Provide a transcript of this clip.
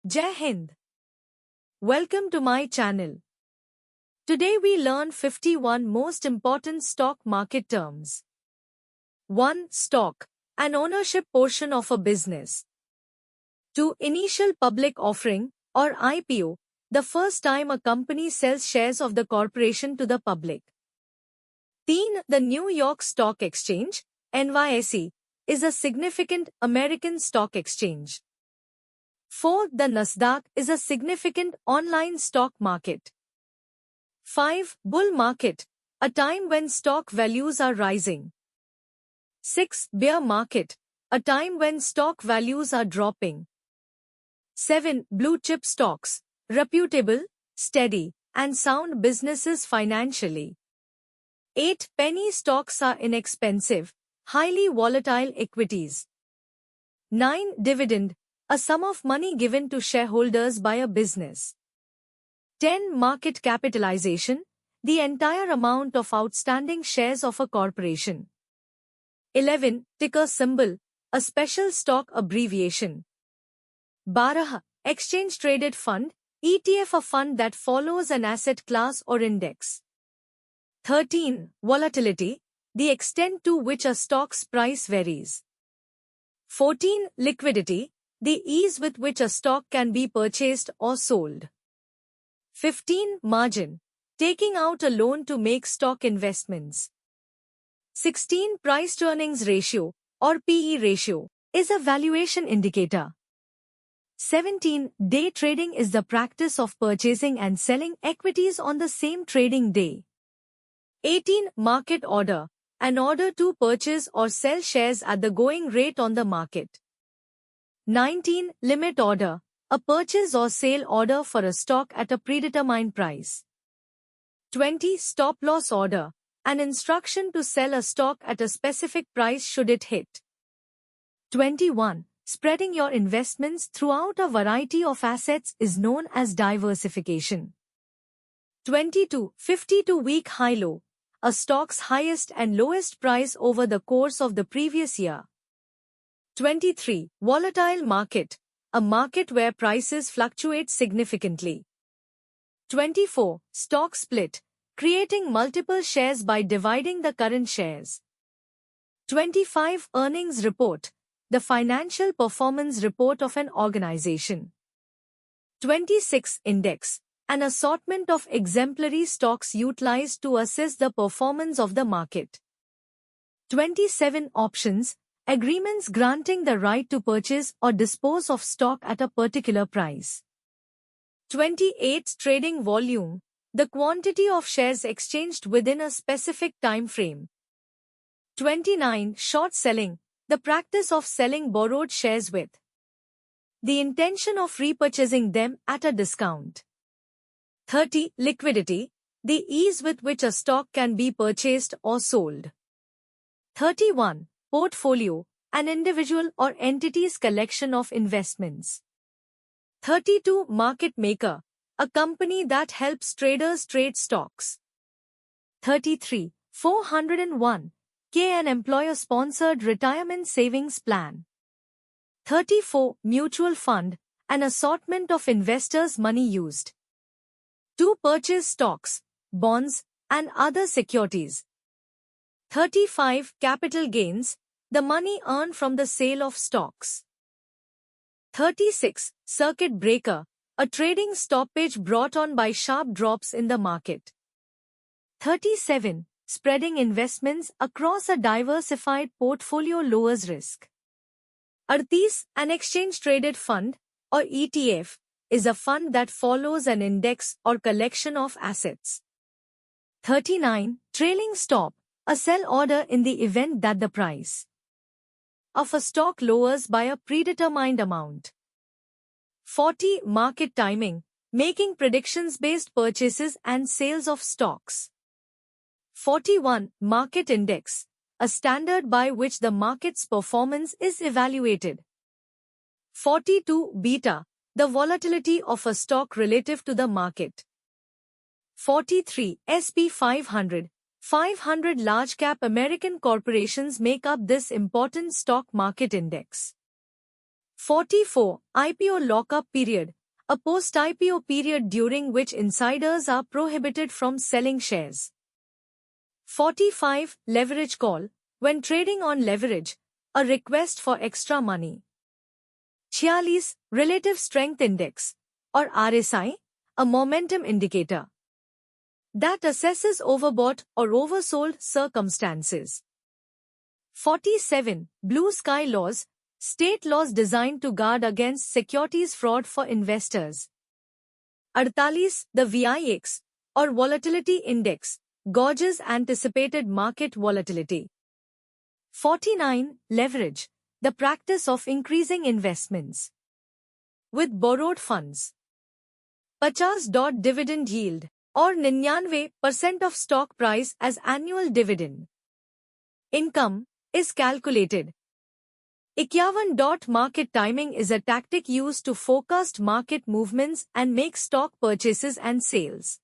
Jai Hind. Welcome to my channel. Today we learn 51 most important stock market terms. 1. Stock, an ownership portion of a business. 2. Initial public offering, or IPO, the first time a company sells shares of the corporation to the public. 3. The New York Stock Exchange, NYSE, is a significant American stock exchange. 4. The Nasdaq is a significant online stock market. 5. Bull market, a time when stock values are rising. 6. Bear market, a time when stock values are dropping. 7. Blue chip stocks, reputable, steady, and sound businesses financially. 8. Penny stocks are inexpensive, highly volatile equities. 9. Dividend, a sum of money given to shareholders by a business. 10. Market capitalization, the entire amount of outstanding shares of a corporation. 11. Ticker symbol, a special stock abbreviation. 12. Exchange-traded fund, ETF, a fund that follows an asset class or index. 13. Volatility, the extent to which a stock's price varies. 14. Liquidity, the ease with which a stock can be purchased or sold. 15. Margin, taking out a loan to make stock investments. 16. Price-to-earnings ratio, or PE ratio, is a valuation indicator. 17. Day trading is the practice of purchasing and selling equities on the same trading day. 18. Market order, an order to purchase or sell shares at the going rate on the market. 19. Limit order, a purchase or sale order for a stock at a predetermined price. 20. Stop loss order, an instruction to sell a stock at a specific price should it hit. 21. Spreading your investments throughout a variety of assets is known as diversification. 22. 52-week high-low, a stock's highest and lowest price over the course of the previous year. 23. Volatile market, a market where prices fluctuate significantly. 24. Stock split, creating multiple shares by dividing the current shares. 25. Earnings report, the financial performance report of an organization. 26. Index, an assortment of exemplary stocks utilized to assess the performance of the market. 27. Options, agreements granting the right to purchase or dispose of stock at a particular price. 28. Trading volume, the quantity of shares exchanged within a specific time frame. 29. Short selling, the practice of selling borrowed shares with the intention of repurchasing them at a discount. 30. Liquidity, the ease with which a stock can be purchased or sold. 31. Portfolio, an individual or entity's collection of investments. 32. Market maker, a company that helps traders trade stocks. 33. 401. An employer-sponsored retirement savings plan. 34. Mutual fund, an assortment of investors' money used to purchase stocks, bonds, and other securities. 35. Capital gains, the money earned from the sale of stocks. 36. Circuit breaker, a trading stoppage brought on by sharp drops in the market. 37. Spreading investments across a diversified portfolio lowers risk. 38. An exchange-traded fund, or ETF, is a fund that follows an index or collection of assets. 39. Trailing stop, a sell order in the event that the price of a stock lowers by a predetermined amount. 40. Market timing, making predictions-based purchases and sales of stocks. 41. Market index, a standard by which the market's performance is evaluated. 42. Beta, the volatility of a stock relative to the market. 43. SP 500, 500 large-cap American corporations make up this important stock market index. 44. IPO lockup period. A post-IPO period during which insiders are prohibited from selling shares. 45. Leverage call. When trading on leverage, a request for extra money. 46. Relative Strength Index, or RSI, a momentum indicator that assesses overbought or oversold circumstances. 47. Blue sky laws, state laws designed to guard against securities fraud for investors. 48. The VIX, or volatility index, gauges anticipated market volatility. 49. Leverage, the practice of increasing investments with borrowed funds. 50. Dividend yield, or 99% of stock price as annual dividend income, is calculated. 51. Market timing is a tactic used to forecast market movements and make stock purchases and sales.